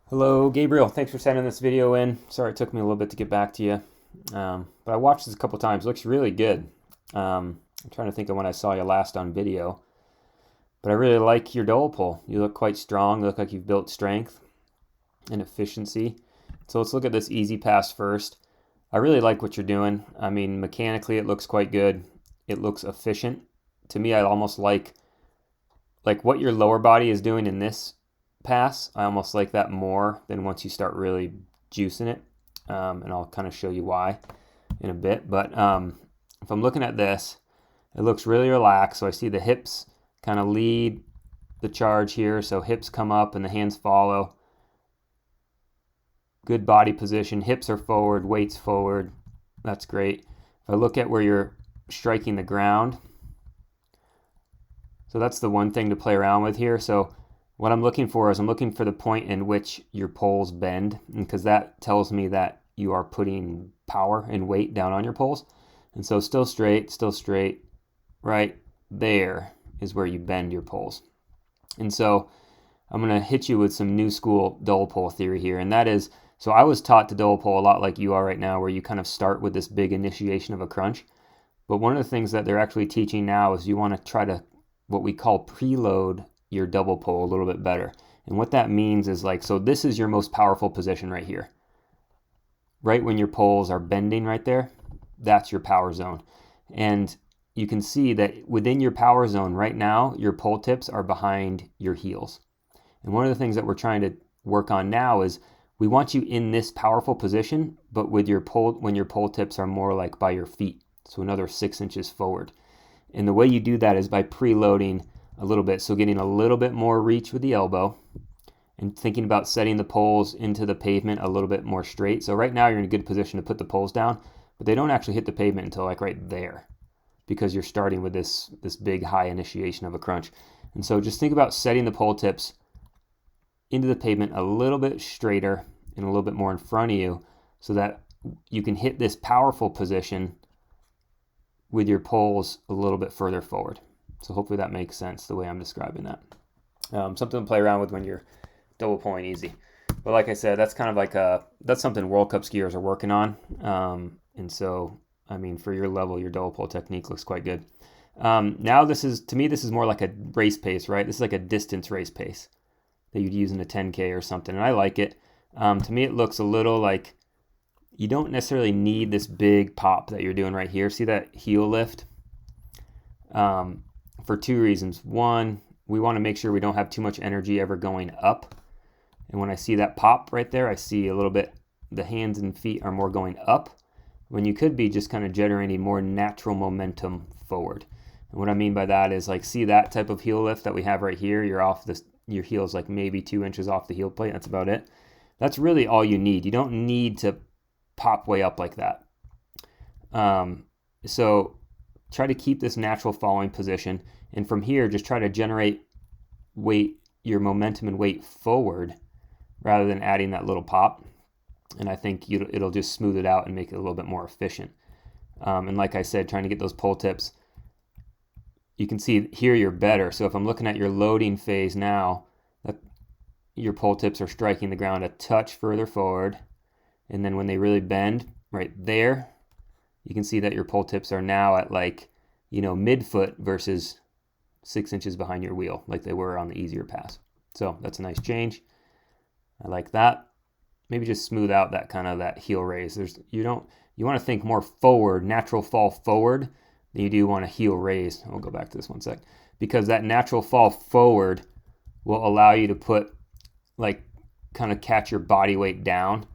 Hello, Gabriel. Thanks for sending this video in. Sorry it took me a little bit to get back to you. But I watched this a couple times. It looks really good. I'm trying to think of when I saw you last on video. But I really like your double pull. You look quite strong. You look like you've built strength and efficiency. So let's look at this easy pass first. I really like what you're doing. I mean, mechanically it looks quite good. It looks efficient. To me, I almost like what your lower body is doing in this pass. I almost like that more than once you start really juicing it. And I'll kind of show you why in a bit. But if I'm looking at this, it looks really relaxed. So I see the hips kind of lead the charge here. So hips come up and the hands follow. Good body position. Hips are forward, weights forward. That's great. If I look at where you're striking the ground, so that's the one thing to play around with here. So what I'm looking for is I'm looking for the point in which your poles bend, because that tells me that you are putting power and weight down on your poles. And so still straight, right there is where you bend your poles. And so I'm going to hit you with some new school double pole theory here. And that is, so I was taught to double pole a lot like you are right now, where you kind of start with this big initiation of a crunch. But one of the things that they're actually teaching now is you want to try to what we call preload your double pull a little bit better. And what that means is like, so this is your most powerful position right here. Right when your poles are bending right there, that's your power zone. And you can see that within your power zone right now, your pole tips are behind your heels. And one of the things that we're trying to work on now is we want you in this powerful position, but with your pole, when your pole tips are more like by your feet. So another 6 inches forward. And the way you do that is by preloading a little bit. So getting a little bit more reach with the elbow and thinking about setting the poles into the pavement a little bit more straight. So right now you're in a good position to put the poles down, but they don't actually hit the pavement until like right there because you're starting with this big high initiation of a crunch. And so just think about setting the pole tips into the pavement a little bit straighter and a little bit more in front of you so that you can hit this powerful position with your poles a little bit further forward. So hopefully that makes sense the way I'm describing that. Something to play around with when you're double pulling easy. But like I said, that's kind of like that's something World Cup skiers are working on. And so, I mean, for your level, your double pull technique looks quite good. Now this is more like a race pace, right? This is like a distance race pace that you'd use in a 10K or something. And I like it. To me, it looks a little like you don't necessarily need this big pop that you're doing right here. See that heel lift? For two reasons. One, we want to make sure we don't have too much energy ever going up. And when I see that pop right there, I see a little bit, the hands and feet are more going up when you could be just kind of generating more natural momentum forward. And what I mean by that is like, see that type of heel lift that we have right here? Your heel's like maybe 2 inches off the heel plate. That's about it. That's really all you need. You don't need to pop way up like that. So try to keep this natural falling position. And from here, just try to generate your momentum and weight forward rather than adding that little pop. And I think it'll just smooth it out and make it a little bit more efficient. And like I said, trying to get those pull tips, you can see here you're better. So if I'm looking at your loading phase now, your pull tips are striking the ground a touch further forward. And then when they really bend right there, you can see that your pull tips are now at like, midfoot versus 6 inches behind your wheel like they were on the easier pass. So that's a nice change. I like that. Maybe just smooth out that heel raise. You want to think more forward, natural fall forward than you do want a heel raise. I'll go back to this one sec. Because that natural fall forward will allow you to put kind of catch your body weight down.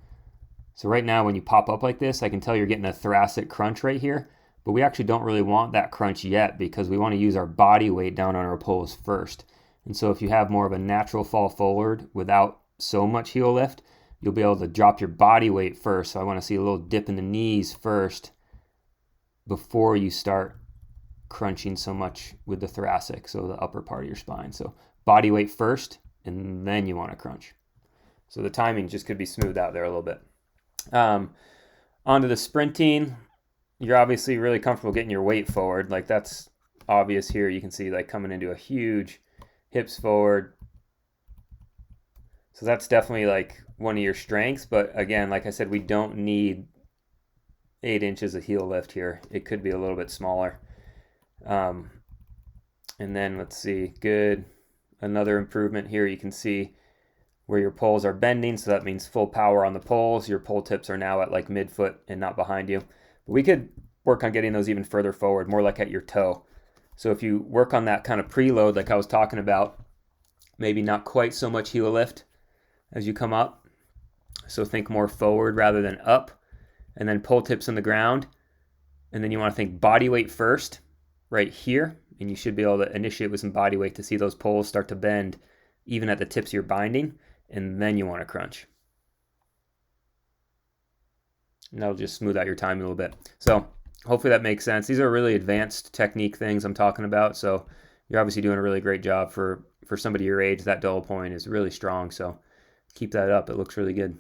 So right now when you pop up like this, I can tell you're getting a thoracic crunch right here, but we actually don't really want that crunch yet because we want to use our body weight down on our poles first. And so if you have more of a natural fall forward without so much heel lift, you'll be able to drop your body weight first. So I want to see a little dip in the knees first before you start crunching so much with the thoracic, so the upper part of your spine. So body weight first, and then you want to crunch. So the timing just could be smoothed out there a little bit. Onto the sprinting, you're obviously really comfortable getting your weight forward. Like that's obvious here. You can see like coming into a huge hips forward, So that's definitely like one of your strengths. But again, like I said, we don't need 8 inches of heel lift here. It could be a little bit smaller. Um, and then let's see, good. Another improvement here, you can see where your poles are bending, so that means full power on the poles. Your pole tips are now at like midfoot and not behind you. But we could work on getting those even further forward, more like at your toe. So if you work on that kind of preload like I was talking about, maybe not quite so much heel lift as you come up. So think more forward rather than up, and then pole tips on the ground. And then you want to think body weight first, right here, and you should be able to initiate with some body weight to see those poles start to bend even at the tips you're binding, and then you want to crunch. And that'll just smooth out your time a little bit. So hopefully that makes sense. These are really advanced technique things I'm talking about, so you're obviously doing a really great job for somebody your age. That double point is really strong, so keep that up. It looks really good.